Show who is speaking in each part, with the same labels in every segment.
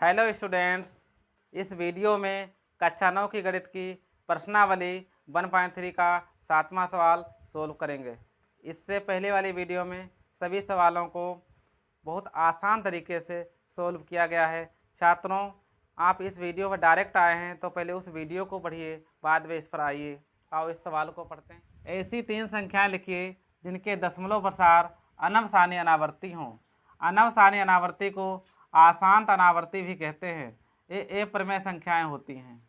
Speaker 1: Hello students, इस video में कक्षा 9 की गणित की प्रश्नावली 1.3 का 7वां सवाल सोल्व करेंगे। इससे पहले वाली वीडियो में सभी सवालों को बहुत आसान तरीके से सोल्व किया गया है। छात्रों, आप इस वीडियो पर डायरेक्ट आए हैं तो पहले उस वीडियो को पढ़िए, बाद में इस पर आइए। आओ इस सवाल को पढ़ते हैं। ऐसी 3 संख्याएं लिखिए जिनके दशमलव प्रसार अनवसानी अनावर्ती हों। अनवसानी अनावर्ती को आशांत अनावर्ती भी कहते हैं। ये अप्रमेय संख्याएं होती हैं।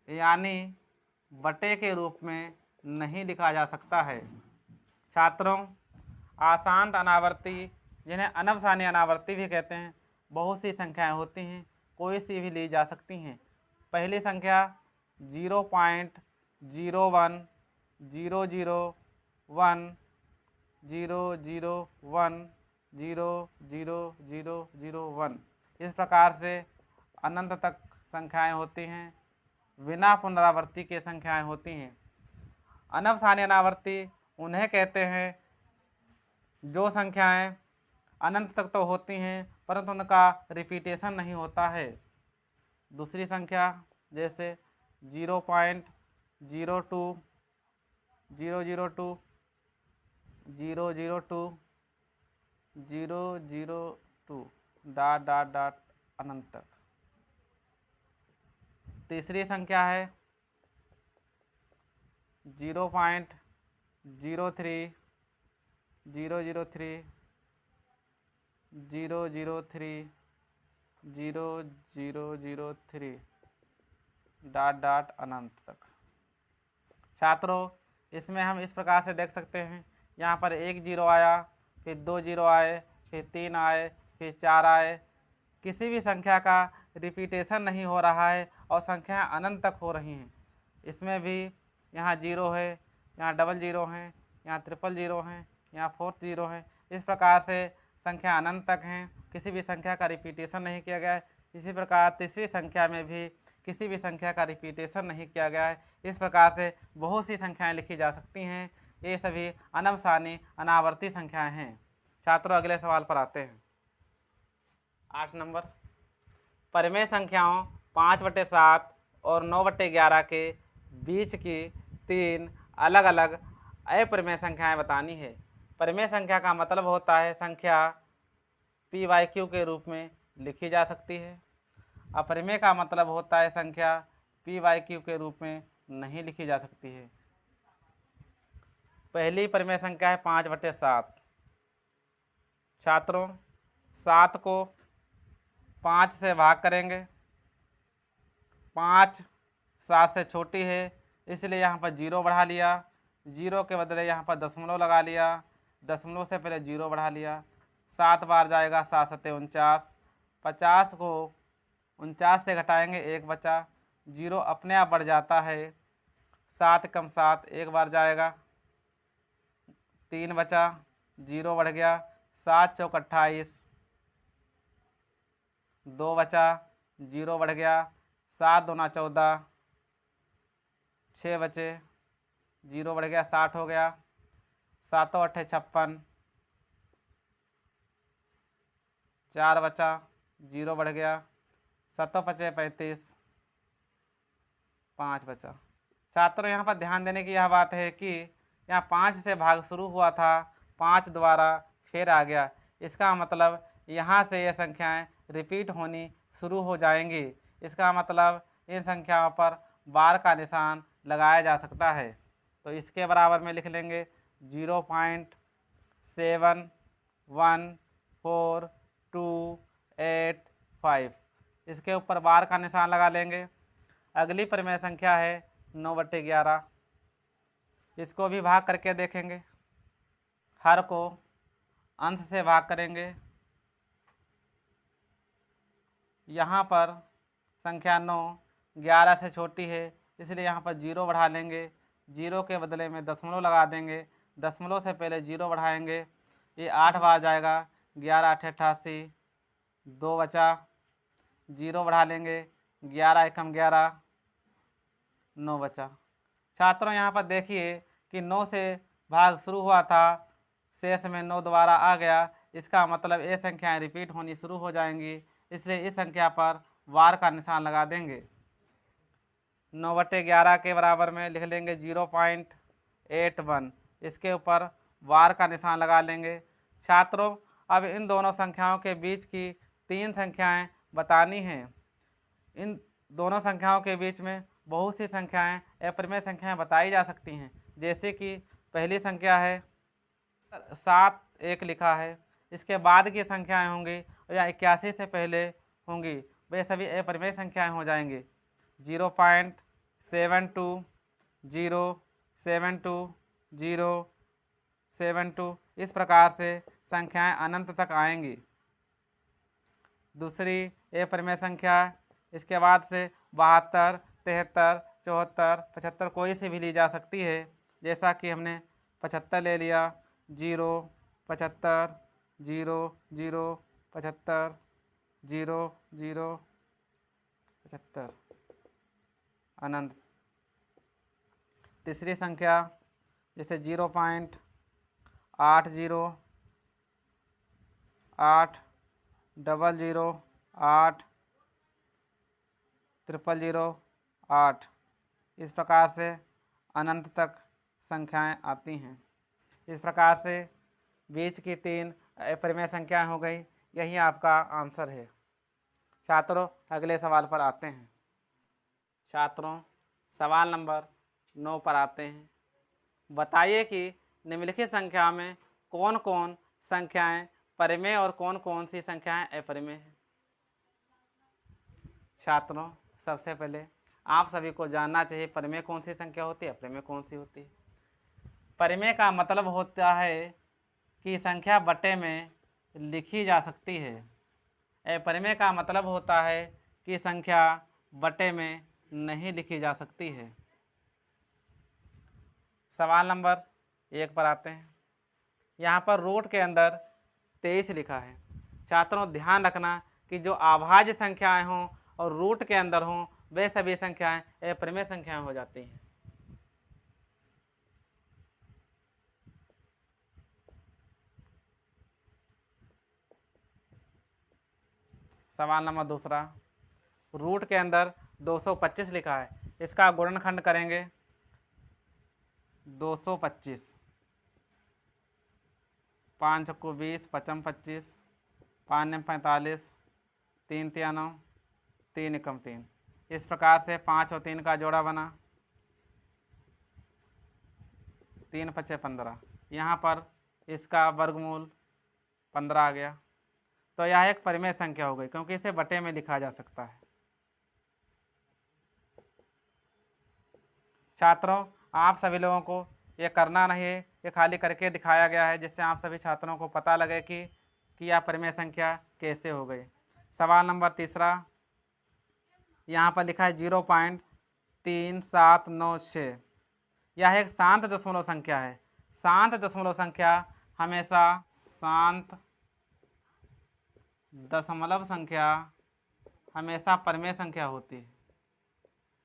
Speaker 1: यानी बटे के रूप में नहीं लिखा जा सकता है। छात्रों, आशांत अनावर्ती जिन्हें अनवसानी अनावर्ती भी कहते हैं, बहुत सी संख्याएं होती हैं, कोई सी भी ली जा सकती हैं। पहली संख्या 0.01 001 001 00001 इस प्रकार से अनंत तक संख्याएं होती हैं। बिना पुनरावृत्ति के संख्याएं होती हैं। अनवसानी अनावर्ती उन्हें कहते हैं जो संख्याएं अनंत तक तो होती हैं परंतु उनका रिपीटेशन नहीं होता है। दूसरी संख्या जैसे 0.002 002 002 002 ... अनंत तक। तीसरी संख्या है 0.03 003 003 003 अनंत तक। छात्रों, इसमें हम इस प्रकार से देख सकते हैं, यहाँ पर 1 0 आया, फिर 2 0 आए, फिर 3 आए, फिर 4 आए। किसी भी संख्या का रिपीटेशन नहीं हो रहा है और संख्याएं अनंत तक हो रही हैं। इसमें भी यहाँ 0 है, यहाँ 00 हैं, यहाँ 000 हैं, यहाँ 40 हैं। इस प्रकार से संख्या अनंत तक हैं, किसी भी संख्या का रिपीटेशन नहीं किया गया है। इसी प्रकार तीसरी संख्या में भी किसी भी संख्या का रिपीटेशन नहीं किया गया है। इस प्रकार से बहुत सी संख्याएं लिखी जा सकती हैं। ये सभी अनवसानी अनावर्ती संख्याएं हैं। छात्रों, अगले सवाल पर आते हैं। 8 नंबर, परिमेय संख्याओं 5/7 और 9/11 के बीच की 3 अलग अलग अप्रमेय संख्याएं बतानी है। परिमेय संख्या का मतलब होता है संख्या PYQ के रूप में लिखी जा सकती है। अपरिमेय का मतलब होता है संख्या PYQ के रूप में नहीं लिखी जा सकती है। पहली परिमेय संख्या है 5/7। छात्रों, 7 को 5 से भाग करेंगे। 5 7 से छोटी है, इसलिए यहाँ पर 0 बढ़ा लिया। 0 के बदले यहाँ पर दशमलव लगा लिया। दशमलव से पहले 0 बढ़ा लिया। 7 बार जाएगा, 7 7 49। 50 को 49 से घटाएंगे, 1 बचा। 0 अपने आप बढ़ जाता है। 7 कम 7 1 बार जाएगा, 3 बचा। 0 बढ़ गया। 7 चौक 28, 2 बचा। 0 बढ़ गया। 7 दूना 14, 6 बचे। 0 बढ़ गया, 60 हो गया। 7 8 56, 4 बचा। 0 बढ़ गया। 7 5 35, 5 बचा। छात्रों, यहाँ पर ध्यान देने की यह बात है कि यहाँ 5 से भाग शुरू हुआ था, 5 द्वारा फिर आ गया। इसका मतलब यहाँ से ये संख्याएं रिपीट होनी शुरू हो जाएंगी। इसका मतलब इन संख्याओं पर बार का निशान लगाया जा सकता है। तो इसके बराबर में लिख लेंगे 0.714285। इसके ऊपर बार का निशान लगा लेंगे। अगली परिमेय संख्या है 9/11। इसको भी भाग करके देखेंगे। हर को अंश से भाग करेंगे। यहाँ पर संख्या 9 11 से छोटी है, इसलिए यहाँ पर 0 बढ़ा लेंगे। 0 के बदले में दशमलव लगा देंगे। दशमलव से पहले 0 बढ़ाएंगे, ये 8 बार जाएगा। 11 8 88, 2 बचा। 0 बढ़ा लेंगे, 11 एकम 11, 9 बचा। छात्रों, यहाँ पर देखिए कि 9 से भाग शुरू हुआ था, शेष में 9 दोबारा आ गया, इसका मतलब ये संख्याएं रिपीट होनी शुरू हो जाएंगी, इसलिए इस संख्या पर वार का निशान लगा देंगे। 9/11 के बराबर में लिख लेंगे 0.81, इसके ऊपर वार का निशान लगा लेंगे। छात्रों, अब इन दोनों संख्याओं के बीच की 3 संख्याएं बतानी हैं। इन दोनों संख्याओं के बीच में बहुत सी संख्याएं अप्रमेय संख्याएं बताई जा सकती हैं, जैसे कि पहली संख्या है 7 1 लिखा है, इसके बाद की संख्याएं होंगी या 81 से पहले होंगी, वे सभी अप्रमेय संख्याएं हो जाएंगी। 0.72 0.72 0.72 इस प्रकार से संख्याएं अनंत तक आएंगी। दूसरी अप्रमेय संख्या, इसके बाद से 72 73 74 75 कोई सी भी ली जा सकती है, जैसा कि हमने 75 ले लिया। 0 75 0 0 75 0 0 75 अनंत। तीसरी संख्या जैसे 0.80 8 00 8 000 8 इस प्रकार से अनंत तक संख्याएं आती हैं। इस प्रकार से बीच की 3 अप्रमेय संख्याएं हो गई। यही आपका आंसर है। छात्रों, अगले सवाल पर आते हैं। छात्रों, सवाल नंबर 9 पर आते हैं। बताइए कि निम्नलिखित संख्या में कौन कौन संख्याएं परिमेय और कौन कौन सी संख्याएं अपरिमेय हैं। छात्रों, सबसे पहले आप सभी को जानना चाहिए परिमेय कौन सी संख्या होती है, अपरिमेय कौन सी होती है। परिमेय का मतलब होता है कि संख्या बटे में लिखी जा सकती है। अपरिमेय का मतलब होता है कि संख्या बटे में नहीं लिखी जा सकती है। सवाल नंबर 1 पर आते हैं। यहाँ पर रूट के अंदर 23 लिखा है। छात्रों, ध्यान रखना कि जो अभाज्य संख्याएं हों और रूट के अंदर हों, वे सभी संख्याएं अप्रमेय संख्याएं हो जाती हैं। सवाल नंबर 2, रूट के अंदर 225 लिखा है, इसका गुणनखंड करेंगे 225, 5 को 20, 55 25, 5 ने 45, 3 3 9, 3 एकम 3। इस प्रकार से 5 और 3 का जोड़ा बना 3 5 15। यहाँ पर इसका वर्गमूल 15 आ गया, तो यह एक परिमेय संख्या हो गई क्योंकि इसे बटे में लिखा जा सकता है। छात्रों, आप सभी लोगों को ये करना नहीं है, ये खाली करके दिखाया गया है जिससे आप सभी छात्रों को पता लगे कि यह परिमेय संख्या कैसे हो गई। सवाल नंबर 3, यहाँ पर लिखा है 0.3796। यह एक शांत दशमलव संख्या है। शांत दशमलव संख्या हमेशा परिमेय संख्या होती है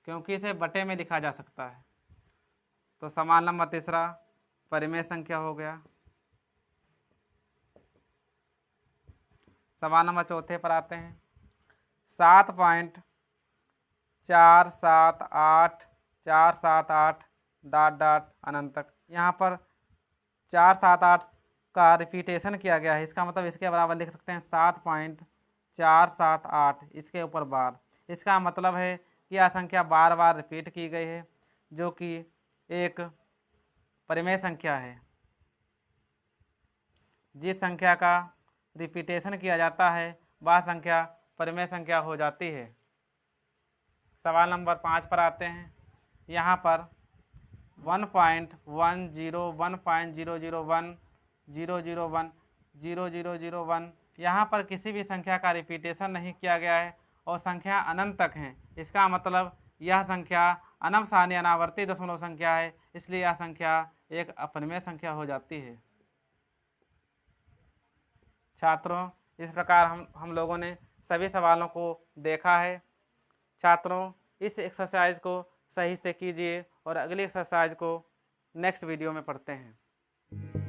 Speaker 1: क्योंकि इसे बटे में लिखा जा सकता है। तो सवाल नंबर 3 परिमेय संख्या हो गया। सवाल नंबर 4 पर आते हैं। 7.478478 अनंत तक। यहाँ पर 478 का रिपीटेशन किया गया है, इसका मतलब इसके बराबर लिख सकते हैं 7.478, इसके ऊपर बार। इसका मतलब है कि यह संख्या बार बार रिपीट की गई है, जो कि एक परिमेय संख्या है। जिस संख्या का रिपीटेशन किया जाता है वह संख्या परिमेय संख्या हो जाती है। सवाल नंबर 5 पर आते हैं। यहाँ पर 1.10 1.001 001 0001 यहाँ पर किसी भी संख्या का रिपीटेशन नहीं किया गया है और संख्या अनंत तक हैं। इसका मतलब यह संख्या अनवसानी अनावर्ती दशमलव संख्या है, इसलिए यह संख्या एक अपरिमेय संख्या हो जाती है। छात्रों, इस प्रकार हम लोगों ने सभी सवालों को देखा है। छात्रों, इस एक्सरसाइज को सही से कीजिए और अगली एक्सरसाइज को नेक्स्ट वीडियो में पढ़ते हैं। है।